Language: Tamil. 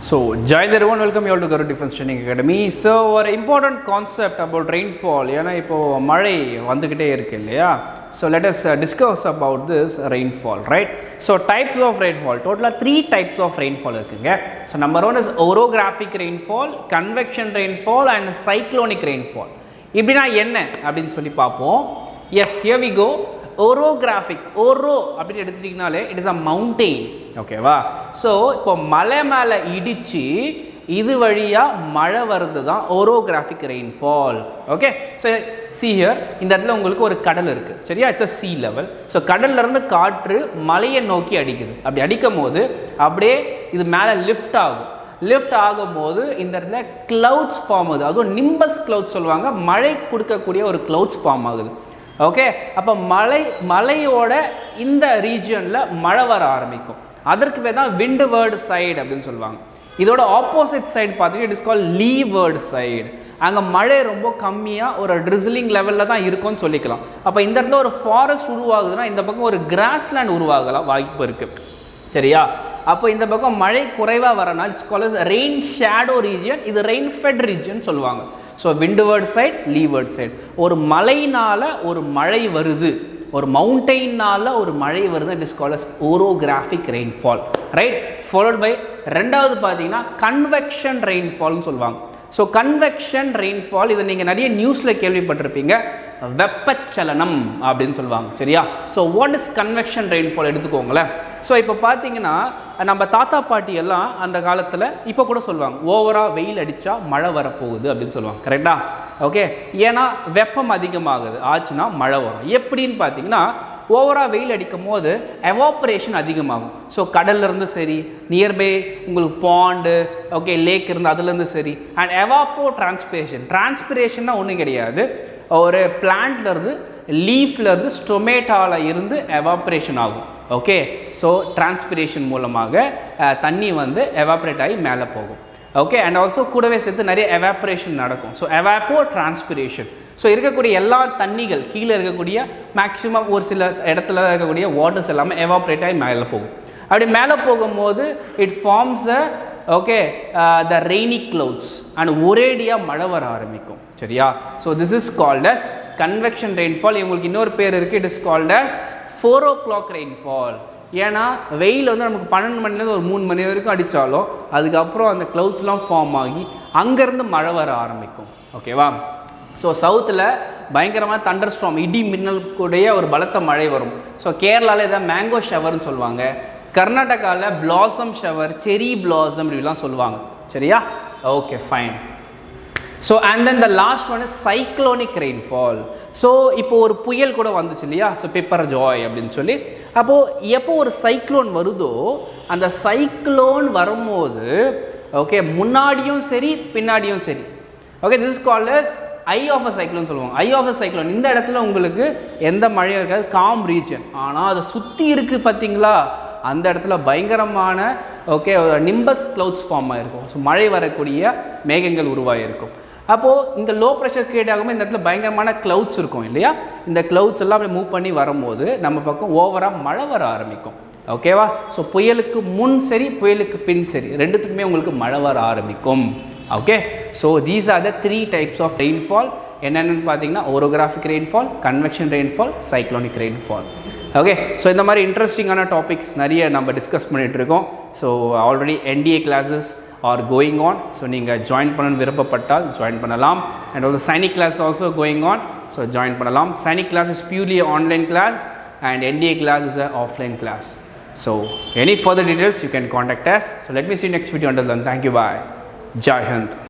So, Jai everyone, welcome you all to GARUD Defense Training Academy. So, ஒரு important concept about rainfall. ஏன்னா இப்போ மழை வந்துக்கிட்டே இருக்கு இல்லையா? So, let us discuss about this rainfall, right? So, types of rainfall. Totally 3 types of rainfall இருக்குங்க. So, number 1 is orographic rainfall, convection rainfall and cyclonic rainfall. இப்படினா என்ன அப்படினு சொல்லி பாப்போம். Yes, here we go. Orographic, oro அப்படின்னு எடுத்துட்டீங்கனாலே it is a mountain, ஓகேவா? ஸோ இப்போ மலை மேலே இடிச்சு இது வழியாக மழை வருது தான் orographic rainfall. Okay, so see here, இந்த இடத்துல உங்களுக்கு ஒரு கடல் இருக்குது, சரியா? It's a sea level. So கடல்லேருந்து காற்று மலையை நோக்கி அடிக்குது. அப்படி அடிக்கும் போது அப்படியே இது மேலே லிஃப்ட் ஆகும். லிஃப்ட் ஆகும்போது இந்த இடத்துல கிளவுட்ஸ் ஃபார்ம் ஆகுது. அதுவும் நிம்பஸ் கிளவுட்ஸ் சொல்லுவாங்க. மழை கொடுக்கக்கூடிய ஒரு கிளவுட்ஸ் ஃபார்ம் ஆகுது. ஓகே, அப்போ மலையோட இந்த ரீஜியனில் மழை வர ஆரம்பிக்கும். அதற்கு பேர் தான் விண்ட்வேர்டு சைடு அப்படின்னு சொல்லுவாங்க. இதோட ஆப்போசிட் சைடு பார்த்தீங்கன்னா இட் இஸ் கால் லீவேர்டு சைடு. அங்கே மழை ரொம்ப கம்மியாக ஒரு ட்ரிசிலிங் லெவலில் தான் இருக்கும்னு சொல்லிக்கலாம். அப்போ இந்த இடத்துல ஒரு ஃபாரஸ்ட் உருவாகுதுன்னா இந்த பக்கம் ஒரு கிராஸ்லேண்ட் உருவாகலாம் வாய்ப்பு இருக்குது, சரியா? அப்போ இந்த பக்கம் மழை குறைவாக வரனால it's called rain shadow region, இது ரெயின் ஃபெட் ரீஜியன் சொல்லுவாங்க. So windward side, leeward side. ஒரு மலையினால் ஒரு மழை வருது, ஒரு மவுண்டெயினால் ஒரு மழை வருது, it is called as orographic rainfall, right? Followed by ரெண்டாவது பார்த்தீங்கன்னா கன்வெக்ஷன் ரெயின்ஃபால்னு சொல்லுவாங்க. ஸோ கன்வெக்ஷன் ரெயின்ஃபால் இதை நீங்கள் நிறைய நியூஸில் கேள்விப்பட்டிருப்பீங்க, வெப்பச்சலனம் அப்படின்னு சொல்லுவாங்க, சரியா? So what is convection rainfall எடுத்துக்கோங்களேன். ஸோ இப்போ பார்த்தீங்கன்னா நம்ம தாத்தா பாட்டி எல்லாம் அந்த காலத்தில் இப்போ கூட சொல்லுவாங்க, ஓவராக வெயில் அடித்தா மழை வரப்போகுது அப்படின்னு சொல்லுவாங்க, கரெக்டாக? ஓகே, ஏன்னா வெப்பம் அதிகமாகுது ஆச்சுன்னா மழை வரும். எப்படின்னு பார்த்தீங்கன்னா ஓவராக வெயில் அடிக்கும் போது எவாப்ரேஷன் அதிகமாகும். ஸோ கடல்லேருந்து சரி, நியர்பை உங்களுக்கு பாண்டு, ஓகே, லேக் இருந்து அதுலேருந்து சரி. அண்ட் எவாப்போ டிரான்ஸ்பிரேஷன்னா ஒன்றும் கிடையாது, ஒரு பிளான்ட்லேருந்து லீஃப்லேருந்து ஸ்டொமேட்டாவில் இருந்து எவாப்ரேஷன் ஆகும். ஓகே, ஸோ டிரான்ஸ்பிரேஷன் மூலமாக தண்ணி வந்து எவாப்ரேட் ஆகி மேலே போகும். ஓகே, அண்ட் ஆல்சோ கூடவே சேர்த்து நிறைய எவாப்ரேஷன் நடக்கும். So எவாப்போ transpiration. ஸோ இருக்கக்கூடிய எல்லா தண்ணிகள் கீழே இருக்கக்கூடிய மேக்ஸிமம் ஒரு சில இடத்துல இருக்கக்கூடிய வாட்டர்ஸ் எல்லாமே எவாப்ரேட் ஆகி மேலே போகும். அப்படி மேலே போகும்போது it forms okay the rainy clouds and ஒரேடியாக மழை வர ஆரம்பிக்கும், சரியா? So this is called as convection rainfall. இவங்களுக்கு இன்னொரு பேர் இருக்குது, it is called as 4 o'clock rainfall. ஏன்னா வெயில் வந்து நமக்கு 12 மணிலேருந்து ஒரு 3 மணி வரைக்கும் அடித்தாலும் அதுக்கப்புறம் அந்த க்ளவுட்ஸ்லாம் ஃபார்ம் ஆகி அங்கேருந்து மழை வர ஆரம்பிக்கும், ஓகேவா? ஸோ சவுத்தில் பயங்கரமாக தண்டர் ஸ்டார்ம், இடி மின்னல் கூடிய ஒரு பலத்த மழை வரும். ஸோ கேரளாவில் இதை மேங்கோ ஷவர்னு சொல்லுவாங்க. கர்நாடகாவில் பிளாசம் ஷவர், செரி பிளாசம் இப்படிலாம் சொல்லுவாங்க, சரியா? Okay, fine. So and then the last one is cyclonic rainfall. So இப்போ ஒரு புயல் கூட வந்துச்சு இல்லையா? ஸோ பெப்பர் ஜாய் அப்படின்னு சொல்லி. அப்போது எப்போ ஒரு சைக்ளோன் வருதோ அந்த சைக்ளோன் வரும்போது ஓகே முன்னாடியும் சரி பின்னாடியும் சரி, okay, this is called as eye of a cyclone சொல்லுவாங்க. ஐ ஆஃப் அ சைக்ளோன் இந்த இடத்துல உங்களுக்கு எந்த மழையும் இருக்காது, காம் ரீஜன். ஆனால் அதை சுற்றி இருக்குது பார்த்தீங்களா, அந்த இடத்துல பயங்கரமான ஓகே நிம்பஸ் கிளவுட்ஸ் ஃபார்ம் ஆகிருக்கும். ஸோ மழை வரக்கூடிய மேகங்கள் உருவாகிருக்கும். அப்போது இங்கே லோ ப்ரெஷர் கிரியேட் ஆகும்போது இந்த இடத்துல பயங்கரமான கிளவுட்ஸ் இருக்கும் இல்லையா? இந்த கிளவுட்ஸ் எல்லாம் அப்படியே மூவ் பண்ணி வரும்போது நம்ம பக்கம் ஓவராக மழை வர ஆரம்பிக்கும், ஓகேவா? ஸோ புயலுக்கு முன் சரி புயலுக்கு பின் சரி ரெண்டுத்துக்குமே உங்களுக்கு மழை வர ஆரம்பிக்கும். Okay, so these are the 3 types of rainfall. என்னென்னு பார்த்தீங்கன்னா orographic rainfall, convection rainfall, cyclonic rainfall. Okay, so இந்த மாதிரி இன்ட்ரெஸ்டிங்கான டாபிக்ஸ் நிறைய நம்ம டிஸ்கஸ் பண்ணிகிட்ருக்கோம். So already NDA classes are going on. So நீங்கள் ஜாயின் பண்ண விருப்பப்பட்டால் ஜாயின் பண்ணலாம். And also Sainik class also going on. So join பண்ணலாம். Sainik class is purely online class and NDA class is an offline class. So any further details you can contact us. So let me see you next video. Until then, thank you, bye. Jai Hind.